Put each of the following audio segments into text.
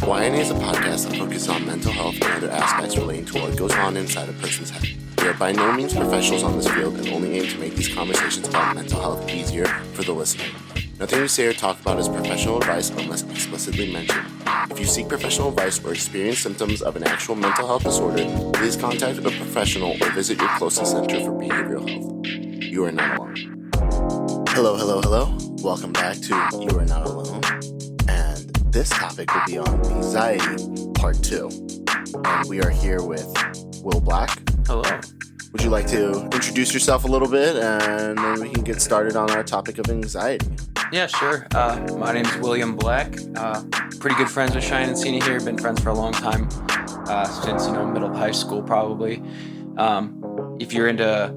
YNA is a podcast that focuses on mental health and other aspects relating to what goes on inside a person's head. We are by no means professionals on this field and only aim to make these conversations about mental health easier for the listener. Nothing we say or talk about is professional advice unless explicitly mentioned. If you seek professional advice or experience symptoms of an actual mental health disorder, please contact a professional or visit your closest center for behavioral health. You are not alone. Hello. Welcome back to You Are Not Alone. And this topic will be on anxiety, part 2. And we are here with Will Black. Hello. Would you like to introduce yourself a little bit, and then we can get started on our topic of anxiety? Yeah, sure. My name is William Black. Pretty good friends with Cheyenne and Cena here. Been friends for a long time, since middle of high school probably. If you're into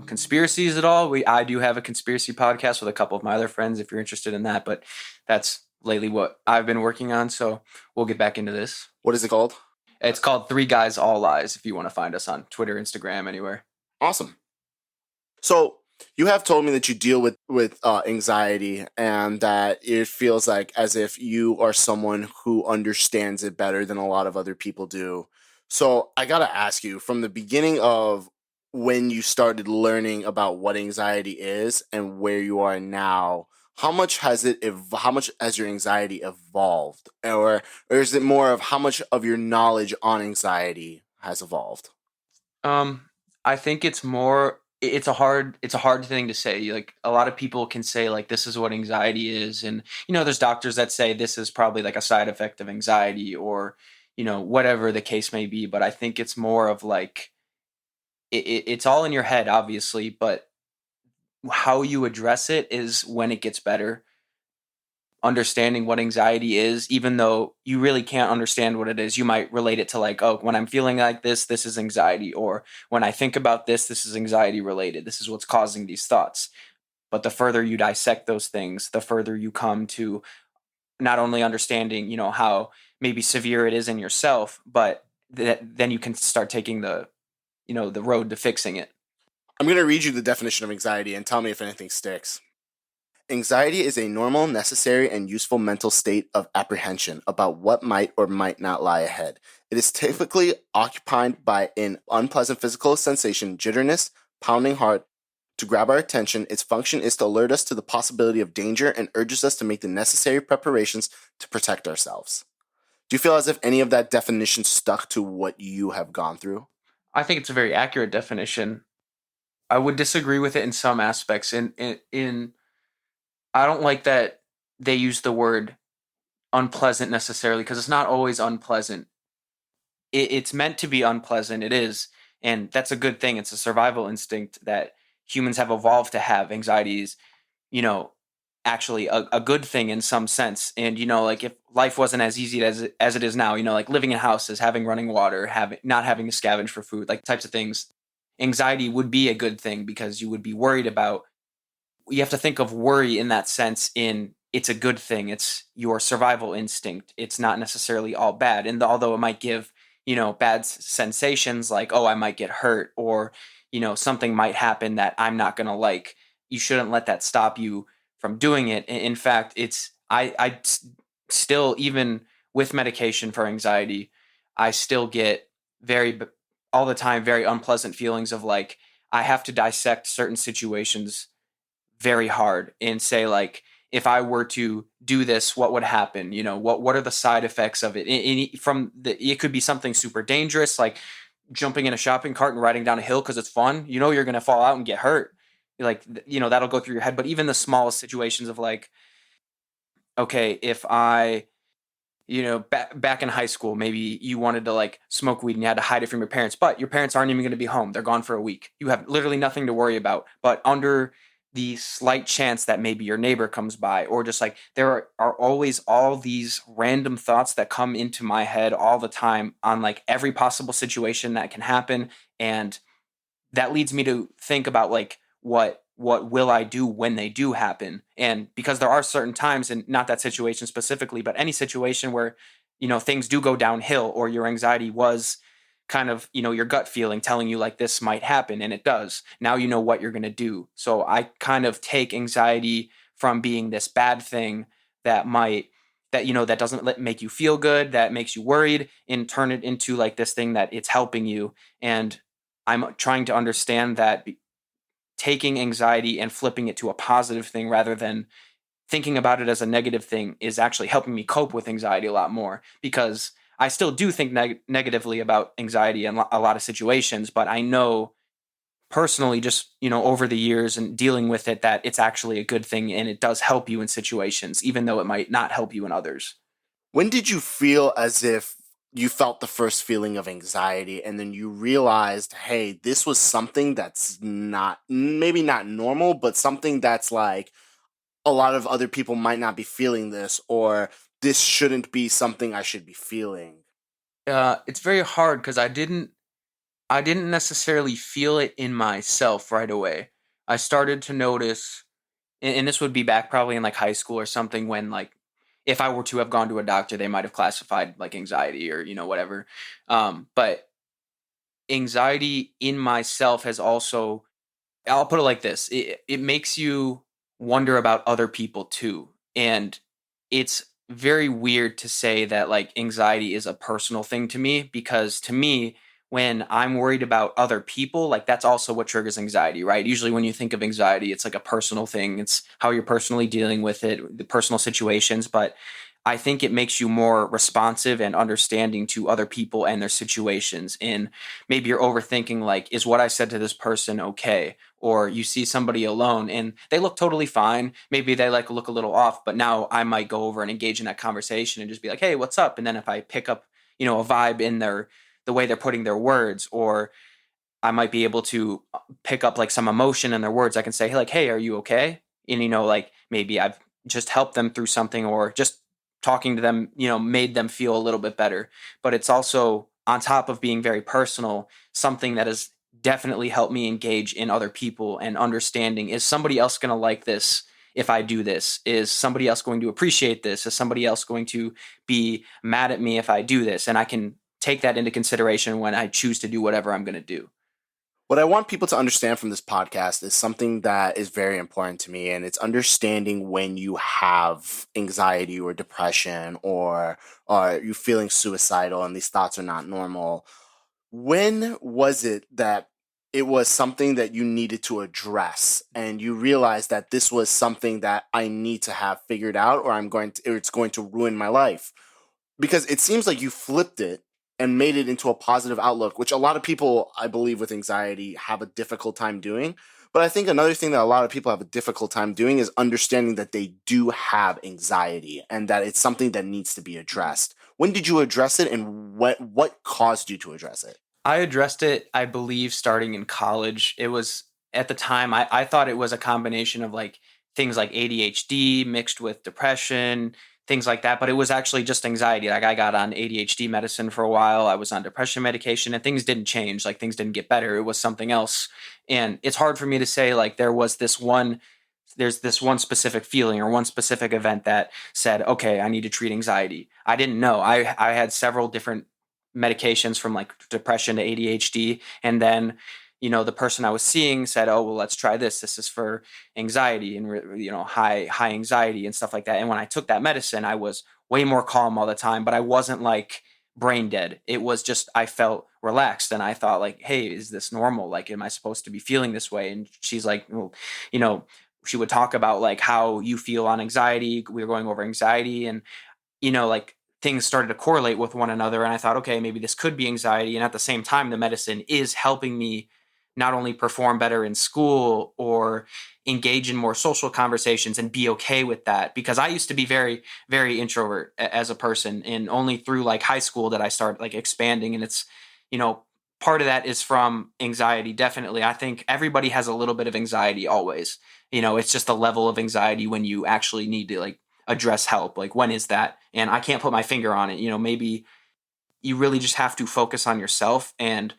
conspiracies at all, I do have a conspiracy podcast with a couple of my other friends. If you're interested in that, but that's lately what I've been working on. So we'll get back into this. What is it called? It's called Three Guys All Lies. If you want to find us on Twitter, Instagram, anywhere. Awesome. So you have told me that you deal with anxiety and that it feels like as if you are someone who understands it better than a lot of other people do. So I got to ask you, from the beginning of when you started learning about what anxiety is and where you are now, how much has your anxiety evolved? Or is it more of how much of your knowledge on anxiety has evolved? I think it's a hard thing to say. Like, a lot of people can say like, this is what anxiety is. And, there's doctors that say this is probably like a side effect of anxiety or, whatever the case may be. But I think it's more of like, it's all in your head, obviously, but how you address it is when it gets better. Understanding what anxiety is, even though you really can't understand what it is, you might relate it to like, oh, when I'm feeling like this is anxiety, or when I think about this is anxiety related. This is what's causing these thoughts. But the further you dissect those things, the further you come to not only understanding, how maybe severe it is in yourself, but then you can start taking the road to fixing it. I'm going to read you the definition of anxiety and tell me if anything sticks. Anxiety is a normal, necessary, and useful mental state of apprehension about what might or might not lie ahead. It is typically occupied by an unpleasant physical sensation, jitteriness, pounding heart. To grab our attention, its function is to alert us to the possibility of danger and urges us to make the necessary preparations to protect ourselves. Do you feel as if any of that definition stuck to what you have gone through? I think it's a very accurate definition. I would disagree with it in some aspects. I don't like that they use the word unpleasant necessarily, because it's not always unpleasant. It's meant to be unpleasant. It is. And that's a good thing. It's a survival instinct that humans have evolved to have. Anxiety is, actually a good thing in some sense. And, like if life wasn't as easy as it is now, like living in houses, having running water, not having to scavenge for food, like types of things, anxiety would be a good thing because you would be worried about. You have to think of worry in that sense it's a good thing. It's your survival instinct. It's not necessarily all bad. And although it might give, bad sensations like, oh, I might get hurt or, something might happen that I'm not going to like, you shouldn't let that stop you from doing it. In fact, I still, even with medication for anxiety, I still get all the time, very unpleasant feelings of like, I have to dissect certain situations very hard and say like, if I were to do this, what would happen? What are the side effects of it? It could be something super dangerous, like jumping in a shopping cart and riding down a hill because it's fun. You're going to fall out and get hurt. Like, that'll go through your head. But even the smallest situations of like, okay, if I, back in high school, maybe you wanted to like smoke weed and you had to hide it from your parents, but your parents aren't even going to be home. They're gone for a week. You have literally nothing to worry about. But under the slight chance that maybe your neighbor comes by, or just like there are always all these random thoughts that come into my head all the time on like every possible situation that can happen. And that leads me to think about like, what will I do when they do happen? And because there are certain times, and not that situation specifically, but any situation where, things do go downhill or your anxiety was kind of, your gut feeling telling you like this might happen, and it does. Now you know what you're going to do. So I kind of take anxiety from being this bad thing that might that, that doesn't make you feel good, that makes you worried, and turn it into like this thing that it's helping you. And I'm trying to understand that taking anxiety and flipping it to a positive thing rather than thinking about it as a negative thing is actually helping me cope with anxiety a lot more, because I still do think negatively about anxiety in a lot of situations, but I know personally, just, over the years and dealing with it, that it's actually a good thing and it does help you in situations, even though it might not help you in others. When did you feel as if you felt the first feeling of anxiety and then you realized, hey, this was something that's not, maybe not normal, but something that's like a lot of other people might not be feeling this, or this shouldn't be something I should be feeling? It's very hard because I didn't necessarily feel it in myself right away. I started to notice, and this would be back probably in like high school or something, when like if I were to have gone to a doctor, they might have classified like anxiety or whatever. But anxiety in myself has also, I'll put it like this: it makes you wonder about other people too, and it's very weird to say that like anxiety is a personal thing to me, because to me, when I'm worried about other people, like that's also what triggers anxiety, right? Usually when you think of anxiety, it's like a personal thing. It's how you're personally dealing with it, the personal situations. But I think it makes you more responsive and understanding to other people and their situations. And maybe you're overthinking, like, is what I said to this person okay? Or you see somebody alone and they look totally fine. Maybe they like look a little off, but now I might go over and engage in that conversation and just be like, hey, what's up? And then if I pick up, a vibe in the way they're putting their words, or I might be able to pick up like some emotion in their words, I can say, hey, like, hey, are you okay? And, like maybe I've just helped them through something, or just talking to them, made them feel a little bit better. But it's also, on top of being very personal, something that has definitely helped me engage in other people and understanding, is somebody else going to like this if I do this? Is somebody else going to appreciate this? Is somebody else going to be mad at me if I do this? And I can take that into consideration when I choose to do whatever I'm going to do. What I want people to understand from this podcast is something that is very important to me, and it's understanding when you have anxiety or depression, or you feeling suicidal and these thoughts are not normal. When was it that it was something that you needed to address and you realized that this was something that I need to have figured out, or it's going to ruin my life? Because it seems like you flipped it and made it into a positive outlook, which a lot of people, I believe, with anxiety have a difficult time doing. But I think another thing that a lot of people have a difficult time doing is understanding that they do have anxiety and that it's something that needs to be addressed. When did you address it, and what caused you to address it? I addressed it, I believe, starting in college. It was, at the time, I thought it was a combination of like things like ADHD mixed with depression, things like that. But it was actually just anxiety. Like I got on ADHD medicine for a while. I was on depression medication and things didn't change. Like things didn't get better. It was something else. And it's hard for me to say like there's this one specific feeling or one specific event that said, okay, I need to treat anxiety. I didn't know. I had several different medications from like depression to ADHD. And then, the person I was seeing said, oh, well, let's try this. This is for anxiety and, high anxiety and stuff like that. And when I took that medicine, I was way more calm all the time, but I wasn't like brain dead. It was just, I felt relaxed and I thought like, hey, is this normal? Like, am I supposed to be feeling this way? And she's like, well, she would talk about like how you feel on anxiety. We were going over anxiety and, like things started to correlate with one another. And I thought, okay, maybe this could be anxiety. And at the same time, the medicine is helping me not only perform better in school or engage in more social conversations and be okay with that. Because I used to be very, very introvert as a person. And only through like high school that I started like expanding. And it's, you know, part of that is from anxiety. Definitely. I think everybody has a little bit of anxiety always. It's just a level of anxiety when you actually need to like address help. Like, when is that? And I can't put my finger on it. Maybe you really just have to focus on yourself. And,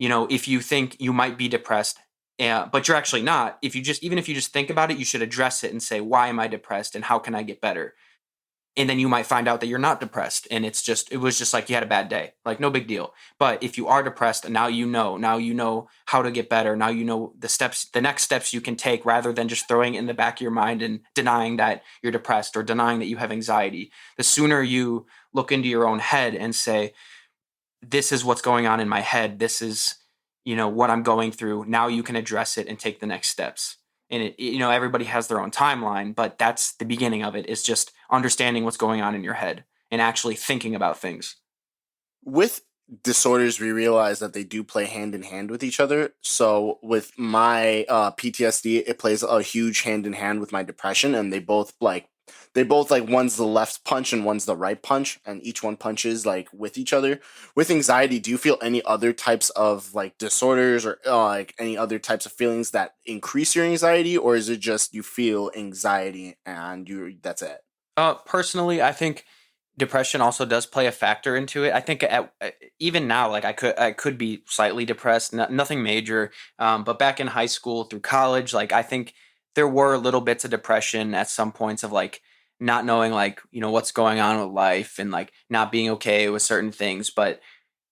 if you think you might be depressed, but you're actually not, even if you just think about it, you should address it and say, why am I depressed and how can I get better? And then you might find out that you're not depressed, and it was just like you had a bad day, like no big deal. But if you are depressed, now you know how to get better. Now you know the next steps you can take, rather than just throwing it in the back of your mind and denying that you're depressed or denying that you have anxiety. The sooner you look into your own head and say, this is what's going on in my head, this is, what I'm going through, now you can address it and take the next steps. And everybody has their own timeline, but that's the beginning of it, is just understanding what's going on in your head and actually thinking about things. With disorders, we realize that they do play hand in hand with each other. So with my PTSD, it plays a huge hand in hand with my depression, and they both one's the left punch and one's the right punch, and each one punches like with each other. With anxiety, do you feel any other types of like disorders or like any other types of feelings that increase your anxiety, or is it just you feel anxiety and that's it? Personally, I think depression also does play a factor into it. I think even now, like I could be slightly depressed, nothing major. But back in high school through college, like I think there were little bits of depression at some points of like not knowing like, what's going on with life and like not being okay with certain things. But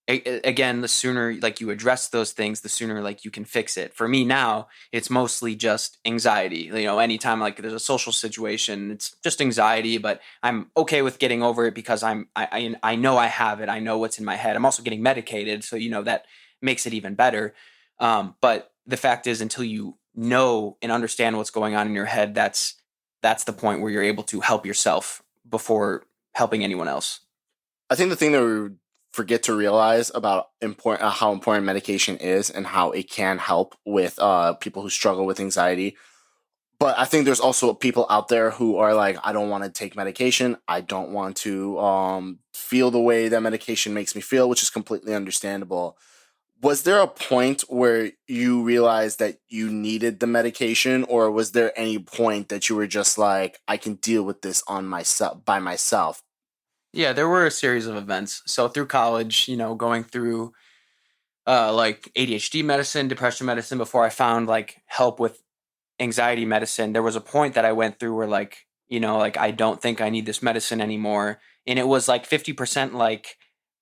again, the sooner like you address those things, the sooner like you can fix it. For me now, it's mostly just anxiety. Anytime like there's a social situation, it's just anxiety, but I'm okay with getting over it because I know I have it. I know what's in my head. I'm also getting medicated, so that makes it even better. But the fact is, until you know and understand what's going on in your head, that's the point where you're able to help yourself before helping anyone else. I think the thing that we forget to realize about how important medication is and how it can help with people who struggle with anxiety. But I think there's also people out there who are like, I don't want to take medication. I don't want to feel the way that medication makes me feel, which is completely understandable. Was there a point where you realized that you needed the medication, or was there any point that you were just like, I can deal with this by myself? Yeah, there were a series of events. So through college, going through like ADHD medicine, depression medicine, before I found like help with anxiety medicine, there was a point that I went through where like, like I don't think I need this medicine anymore. And it was like 50% like,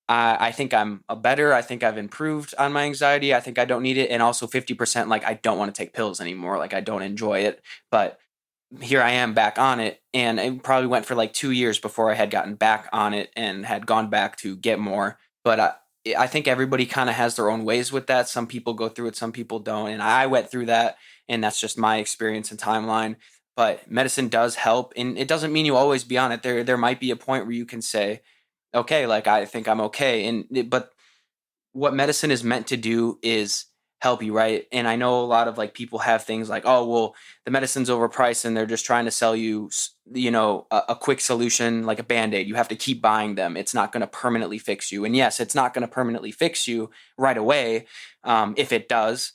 I think I think I've improved on my anxiety. I think I don't need it. And also 50% like, I don't want to take pills anymore. Like I don't enjoy it. But here I am back on it, and it probably went for like 2 years before I had gotten back on it and had gone back to get more. But I think everybody kind of has their own ways with that. Some people go through it, some people don't, and I went through that, and that's just my experience and timeline. But medicine does help, and it doesn't mean you always be on it. There might be a point where you can say, okay, like I think I'm okay, but what medicine is meant to do is help you, right? And I know a lot of like people have things like, oh, well, the medicine's overpriced and they're just trying to sell you, a quick solution like a Band-Aid. You have to keep buying them. It's not going to permanently fix you. And yes, it's not going to permanently fix you right away, if it does.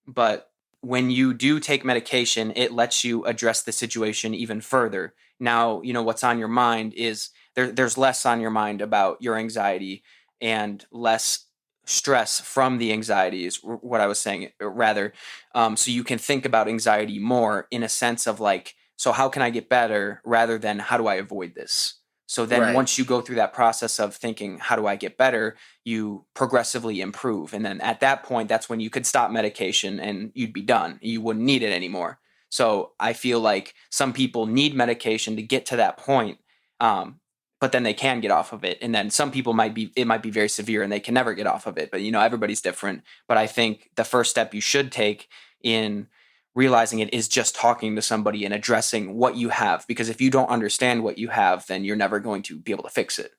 But when you do take medication, it lets you address the situation even further. Now, what's on your mind is there's less on your mind about your anxiety and less stress from the anxiety is what I was saying, rather. So you can think about anxiety more in a sense of like, so how can I get better, rather than how do I avoid this? So then Right. once you go through that process of thinking, how do I get better, you progressively improve. And then at that point, that's when you could stop medication and you'd be done. You wouldn't need it anymore. So I feel like some people need medication to get to that point. But then they can get off of it. And then some people it might be very severe and they can never get off of it. But, everybody's different. But I think the first step you should take in realizing it is just talking to somebody and addressing what you have. Because if you don't understand what you have, then you're never going to be able to fix it.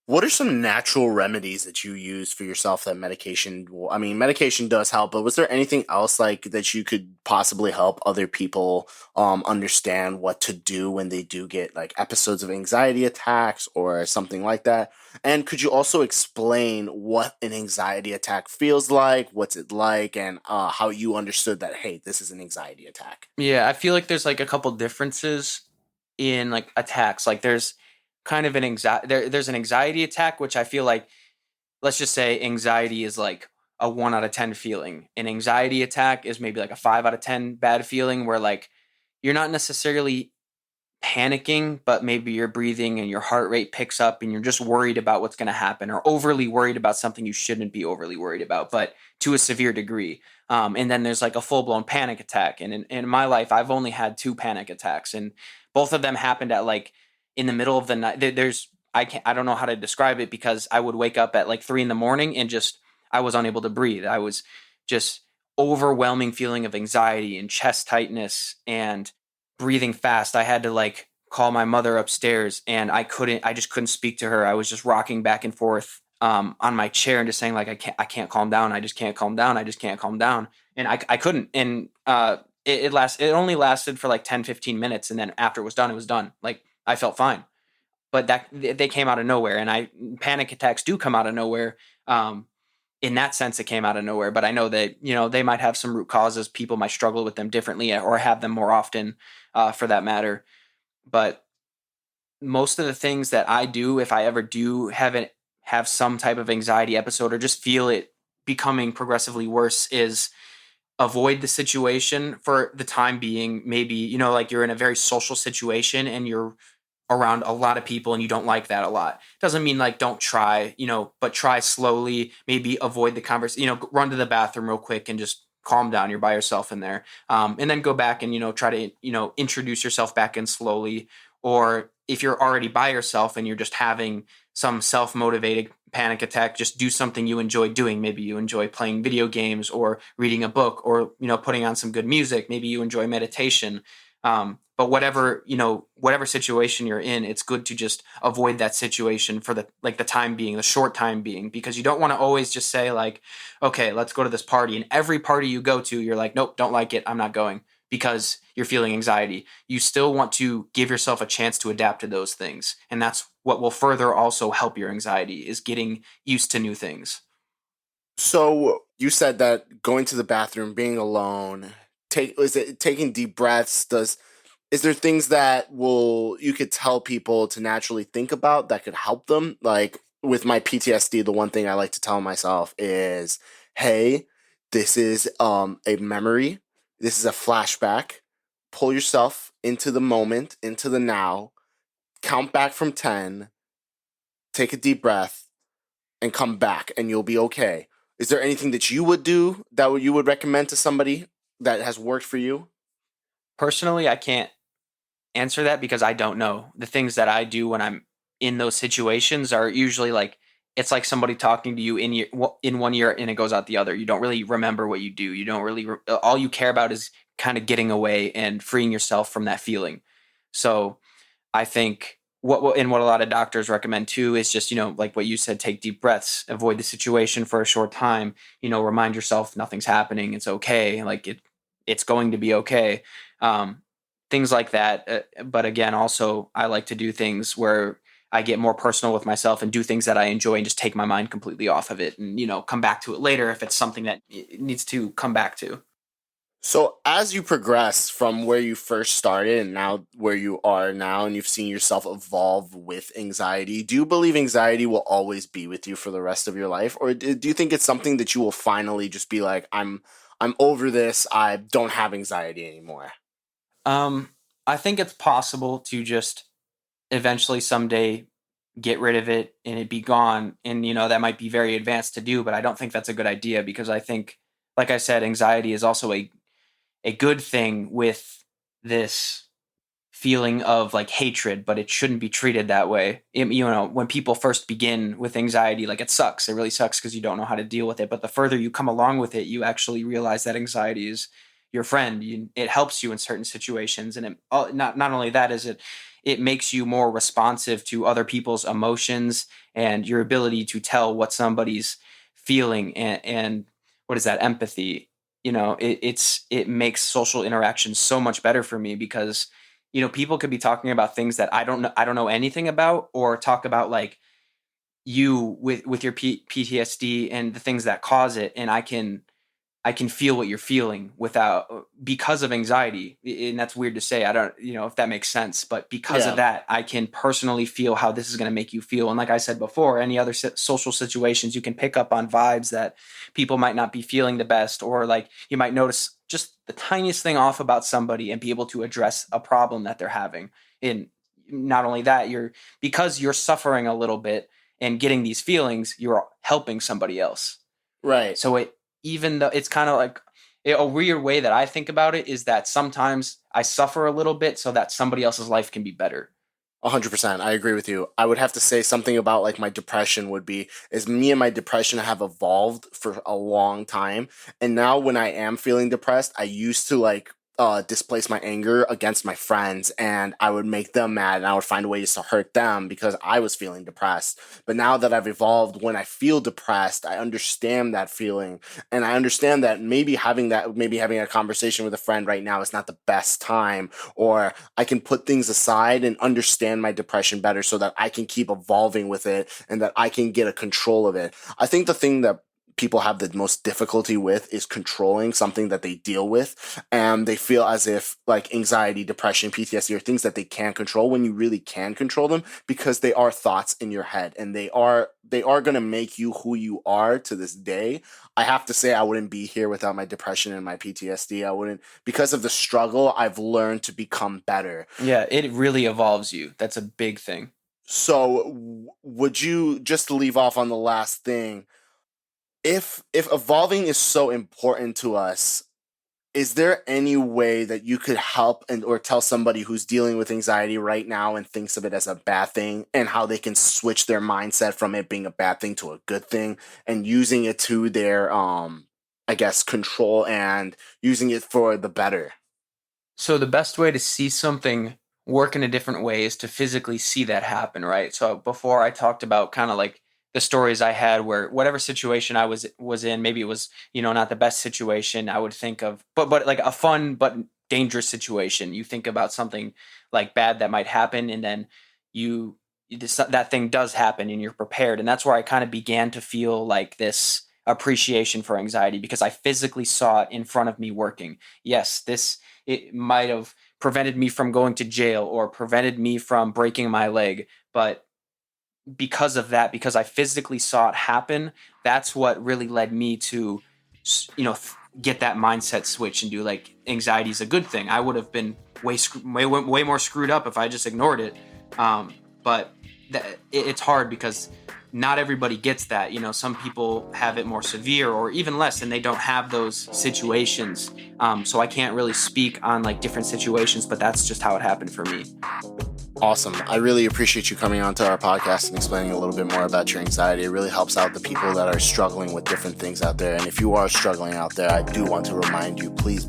What are some natural remedies that you use for yourself that medication will, I mean, medication does help, but was there anything else like that you could possibly help other people understand what to do when they do get like episodes of anxiety attacks or something like that? And could you also explain what an anxiety attack feels like, what's it like, and how you understood that, hey, this is an anxiety attack? Yeah, I feel like there's like a couple differences in like attacks. Like there's kind of there's an anxiety attack, which I feel like, let's just say anxiety is like a 1 out of 10 feeling. An anxiety attack is maybe like a 5 out of 10 bad feeling, where like you're not necessarily panicking, but maybe you're breathing and your heart rate picks up and you're just worried about what's going to happen, or overly worried about something you shouldn't be overly worried about, but to a severe degree. And then there's like a full blown panic attack. And in my life, I've only had two panic attacks, and both of them happened at like in the middle of the night. I don't know how to describe it, because I would wake up at like 3 a.m. and just, I was unable to breathe. I was just overwhelming feeling of anxiety and chest tightness and breathing fast. I had to like call my mother upstairs, and I just couldn't speak to her. I was just rocking back and forth on my chair and just saying like, I can't calm down. I just can't calm down. I just can't calm down. And I couldn't. And it only lasted for like 10-15 minutes. And then after it was done, it was done. Like I felt fine, but they came out of nowhere. And panic attacks do come out of nowhere. In that sense, it came out of nowhere, but I know that, they might have some root causes. People might struggle with them differently, or have them more often, for that matter. But most of the things that I do, if I ever do have some type of anxiety episode, or just feel it becoming progressively worse, is avoid the situation for the time being. Maybe, like you're in a very social situation and you're around a lot of people and you don't like that a lot. Doesn't mean like don't try, but try slowly, maybe avoid the conversation, run to the bathroom real quick and just calm down. You're by yourself in there. And then go back and, try to, introduce yourself back in slowly. Or if you're already by yourself and you're just having some self-motivated panic attack, just do something you enjoy doing. Maybe you enjoy playing video games or reading a book, or, putting on some good music. Maybe you enjoy meditation. But whatever situation you're in, it's good to just avoid that situation for the time being, the short time being, because you don't want to always just say like, okay, let's go to this party. And every party you go to, you're like, nope, don't like it, I'm not going, because you're feeling anxiety. You still want to give yourself a chance to adapt to those things. And that's what will further also help your anxiety, is getting used to new things. So you said that going to the bathroom, being alone, is it taking deep breaths? Is there things that you could tell people to naturally think about that could help them? Like with my PTSD, the one thing I like to tell myself is, hey, this is a memory. This is a flashback. Pull yourself into the moment, into the now, count back from 10, take a deep breath, and come back, and you'll be okay. Is there anything that you would do that you would recommend to somebody that has worked for you? Personally, I can't answer that because I don't know. The things that I do when I'm in those situations are usually like, it's like somebody talking to you in one ear and it goes out the other. You don't really remember what you do. You don't really all you care about is kind of getting away and freeing yourself from that feeling. So I think what a lot of doctors recommend too is just, like what you said, take deep breaths, avoid the situation for a short time, remind yourself nothing's happening. It's okay. Like it's going to be okay. Things like that. But again, also I like to do things where I get more personal with myself and do things that I enjoy and just take my mind completely off of it and, come back to it later if it's something that it needs to come back to. So as you progress from where you first started and now where you are now, and you've seen yourself evolve with anxiety, do you believe anxiety will always be with you for the rest of your life? Or do you think it's something that you will finally just be like, I'm over this, I don't have anxiety anymore? I think it's possible to just eventually someday get rid of it and it be gone. And, that might be very advanced to do, but I don't think that's a good idea, because I think, like I said, anxiety is also a good thing with this feeling of like hatred, but it shouldn't be treated that way. When people first begin with anxiety, like it sucks. It really sucks because you don't know how to deal with it. But the further you come along with it, you actually realize that anxiety is your friend. It helps you in certain situations. And not only that, is it makes you more responsive to other people's emotions and your ability to tell what somebody's feeling, and what is that, empathy. It makes social interaction so much better for me, because people could be talking about things that I don't know anything about, or talk about like you with your PTSD and the things that cause it, and I can feel what you're feeling because of anxiety. And that's weird to say. I don't, if that makes sense, but because of that, I can personally feel how this is going to make you feel. And like I said before, any other social situations, you can pick up on vibes that people might not be feeling the best, or like you might notice just the tiniest thing off about somebody and be able to address a problem that they're having. And not only that, because you're suffering a little bit and getting these feelings, you're helping somebody else. Right. So even though it's kind of like a weird way that I think about it is that sometimes I suffer a little bit so that somebody else's life can be better. 100%. I agree with you. I would have to say something about like my depression is me and my depression have evolved for a long time. And now when I am feeling depressed, I used to like displace my anger against my friends, and I would make them mad, and I would find ways to hurt them because I was feeling depressed. But now that I've evolved, when I feel depressed, I understand that feeling, and I understand that maybe having a conversation with a friend right now is not the best time, or I can put things aside and understand my depression better so that I can keep evolving with it and that I can get a control of it. I think the thing that people have the most difficulty with is controlling something that they deal with, and they feel as if like anxiety, depression, PTSD are things that they can't control when you really can control them, because they are thoughts in your head, and they are going to make you who you are to this day. I have to say I wouldn't be here without my depression and my PTSD. I wouldn't, because of the struggle I've learned to become better. Yeah, it really evolves you. That's a big thing. So would you, just to leave off on the last thing, if evolving is so important to us, is there any way that you could help or tell somebody who's dealing with anxiety right now and thinks of it as a bad thing, and how they can switch their mindset from it being a bad thing to a good thing and using it to their I guess control and using it for the better? So the best way to see something work in a different way is to physically see that happen, right? So before I talked about kind of like the stories I had where whatever situation I was in, maybe it was, not the best situation, I would think of, but like a fun but dangerous situation. You think about something like bad that might happen, and then that thing does happen and you're prepared. And that's where I kind of began to feel like this appreciation for anxiety, because I physically saw it in front of me working. Yes, it might have prevented me from going to jail or prevented me from breaking my leg, but because of that, because I physically saw it happen, that's what really led me to, get that mindset switch and do like anxiety is a good thing. I would have been way more screwed up if I just ignored it. But it's hard because not everybody gets that. Some people have it more severe or even less, and they don't have those situations. So I can't really speak on like different situations, but that's just how it happened for me. Awesome. I really appreciate you coming on to our podcast and explaining a little bit more about your anxiety. It really helps out the people that are struggling with different things out there. And if you are struggling out there, I do want to remind you, please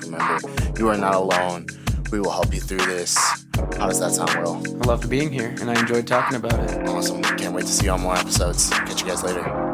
remember, you are not alone. We will help you through this. How does that sound, Will? I loved being here, and I enjoyed talking about it. Awesome. Can't wait to see you on more episodes. Catch you guys later.